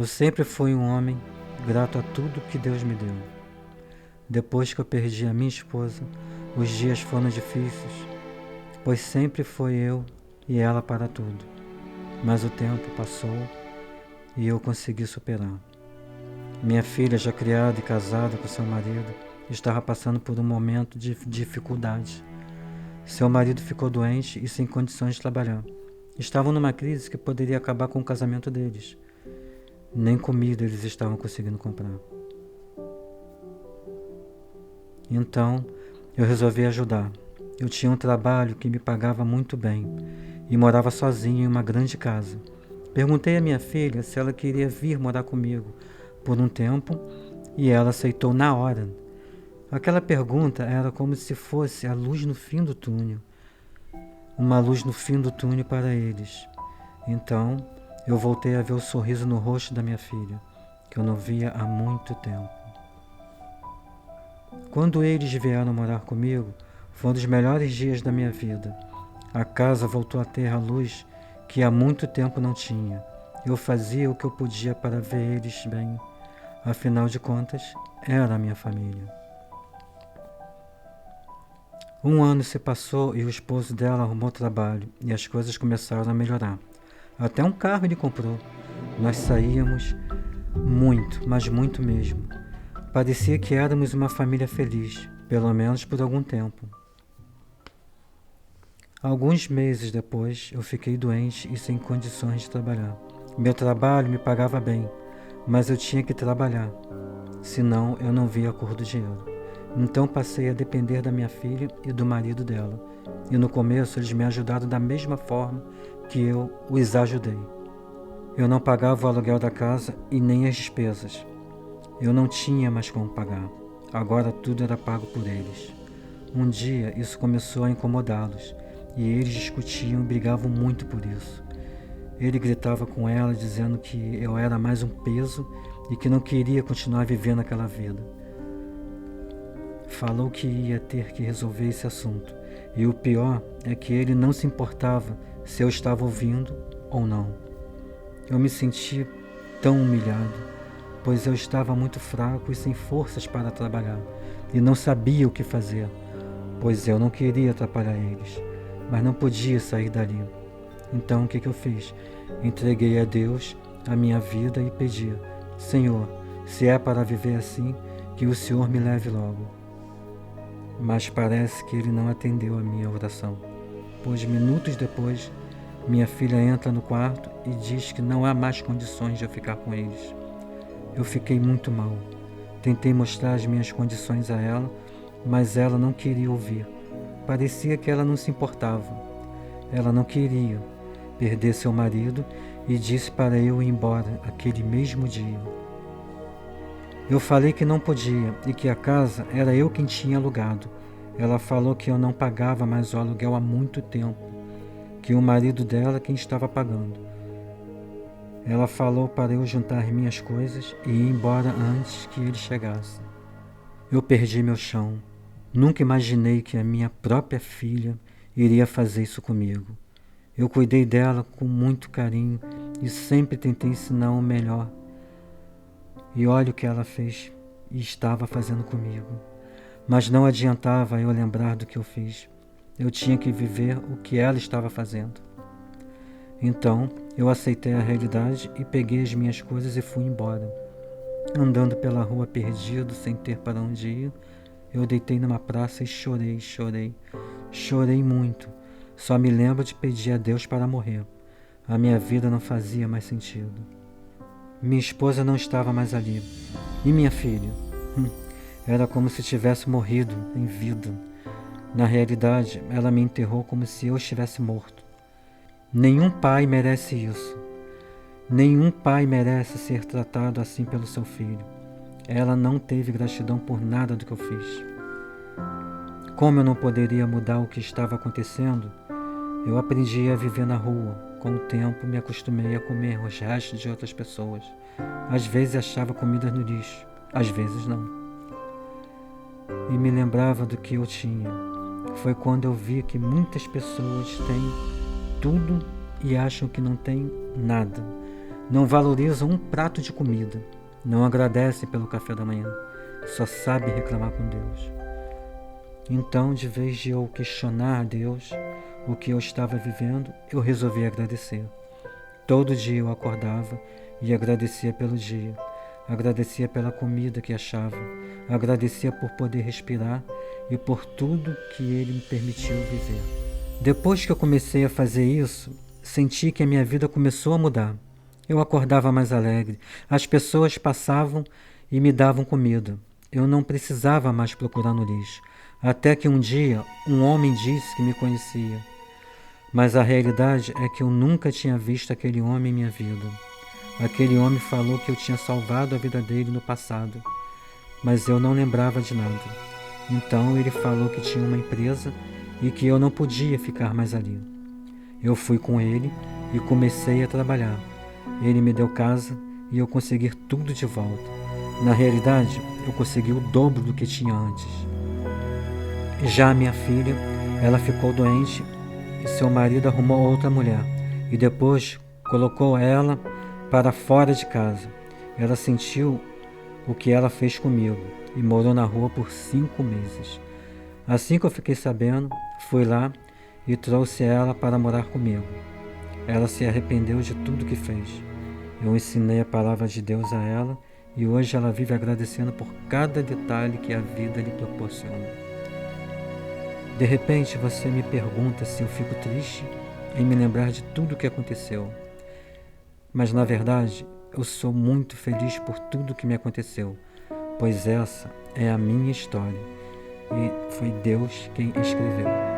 Eu sempre fui um homem grato a tudo que Deus me deu. Depois que eu perdi a minha esposa, os dias foram difíceis, pois sempre foi eu e ela para tudo. Mas o tempo passou e eu consegui superar. Minha filha, já criada e casada com seu marido, estava passando por um momento de dificuldade. Seu marido ficou doente e sem condições de trabalhar. Estavam numa crise que poderia acabar com o casamento deles. Nem comida eles estavam conseguindo comprar. Então, eu resolvi ajudar. Eu tinha um trabalho que me pagava muito bem e morava sozinho em uma grande casa. Perguntei à minha filha se ela queria vir morar comigo por um tempo e ela aceitou na hora. Aquela pergunta era como se fosse a luz no fim do túnel. Uma luz no fim do túnel para eles. Então, eu voltei a ver o sorriso no rosto da minha filha, que eu não via há muito tempo. Quando eles vieram morar comigo, foi um dos melhores dias da minha vida. A casa voltou a ter a luz que há muito tempo não tinha. Eu fazia o que eu podia para ver eles bem. Afinal de contas, era a minha família. Um ano se passou e o esposo dela arrumou trabalho e as coisas começaram a melhorar. Até um carro ele comprou. Nós saíamos muito, mas muito mesmo. Parecia que éramos uma família feliz, pelo menos por algum tempo. Alguns meses depois, eu fiquei doente e sem condições de trabalhar. Meu trabalho me pagava bem, mas eu tinha que trabalhar, senão eu não via a cor do dinheiro. Então passei a depender da minha filha e do marido dela. E no começo eles me ajudaram da mesma forma que eu os ajudei. Eu não pagava o aluguel da casa e nem as despesas. Eu não tinha mais como pagar. Agora tudo era pago por eles. Um dia isso começou a incomodá-los e eles discutiam e brigavam muito por isso. Ele gritava com ela dizendo que eu era mais um peso e que não queria continuar vivendo aquela vida. Falou que ia ter que resolver esse assunto. E o pior é que ele não se importava se eu estava ouvindo ou não. Eu me senti tão humilhado, pois eu estava muito fraco e sem forças para trabalhar, e não sabia o que fazer, pois eu não queria atrapalhar eles, mas não podia sair dali. Então o que eu fiz? Entreguei a Deus a minha vida e pedi: Senhor, se é para viver assim, que o Senhor me leve logo. Mas parece que ele não atendeu a minha oração, pois minutos depois, minha filha entra no quarto e diz que não há mais condições de eu ficar com eles. Eu fiquei muito mal. Tentei mostrar as minhas condições a ela, mas ela não queria ouvir. Parecia que ela não se importava. Ela não queria perder seu marido e disse para eu ir embora aquele mesmo dia. Eu falei que não podia e que a casa era eu quem tinha alugado. Ela falou que eu não pagava mais o aluguel há muito tempo, que o marido dela quem estava pagando. Ela falou para eu juntar minhas coisas e ir embora antes que ele chegasse. Eu perdi meu chão. Nunca imaginei que a minha própria filha iria fazer isso comigo. Eu cuidei dela com muito carinho e sempre tentei ensinar o melhor. E olha o que ela fez e estava fazendo comigo. Mas não adiantava eu lembrar do que eu fiz. Eu tinha que viver o que ela estava fazendo. Então, eu aceitei a realidade e peguei as minhas coisas e fui embora. Andando pela rua perdido, sem ter para onde ir, eu deitei numa praça e chorei. Chorei muito. Só me lembro de pedir a Deus para morrer. A minha vida não fazia mais sentido. Minha esposa não estava mais ali. E minha filha? Era como se tivesse morrido em vida. Na realidade, ela me enterrou como se eu estivesse morto. Nenhum pai merece isso. Nenhum pai merece ser tratado assim pelo seu filho. Ela não teve gratidão por nada do que eu fiz. Como eu não poderia mudar o que estava acontecendo, eu aprendi a viver na rua. Com o tempo, me acostumei a comer os restos de outras pessoas. Às vezes achava comida no lixo, às vezes não. E me lembrava do que eu tinha. Foi quando eu vi que muitas pessoas têm tudo e acham que não têm nada. não valorizam um prato de comida, não agradecem pelo café da manhã, só sabem reclamar com Deus. Então, de vez de eu questionar a Deus o que eu estava vivendo, eu resolvi agradecer. Todo dia eu acordava e agradecia pelo dia, agradecia pela comida que achava, agradecia por poder respirar e por tudo que Ele me permitiu viver. Depois que eu comecei a fazer isso, senti que a minha vida começou a mudar. Eu acordava mais alegre, as pessoas passavam e me davam comida. Eu não precisava mais procurar no lixo. Até que um dia um homem disse que me conhecia. Mas a realidade é que eu nunca tinha visto aquele homem em minha vida. Aquele homem falou que eu tinha salvado a vida dele no passado, mas eu não lembrava de nada. Então ele falou que tinha uma empresa e que eu não podia ficar mais ali. Eu fui com ele e comecei a trabalhar. Ele me deu casa e eu consegui tudo de volta. Na realidade, eu consegui o dobro do que tinha antes. Já a minha filha, ela ficou doente e seu marido arrumou outra mulher e depois colocou ela para fora de casa. Ela sentiu o que ela fez comigo e morou na rua por 5 meses. Assim que eu fiquei sabendo, fui lá e trouxe ela para morar comigo. Ela se arrependeu de tudo que fez. Eu ensinei a palavra de Deus a ela e hoje ela vive agradecendo por cada detalhe que a vida lhe proporciona. De repente você me pergunta se eu fico triste em me lembrar de tudo o que aconteceu. Mas na verdade, eu sou muito feliz por tudo que me aconteceu, pois essa é a minha história e foi Deus quem escreveu.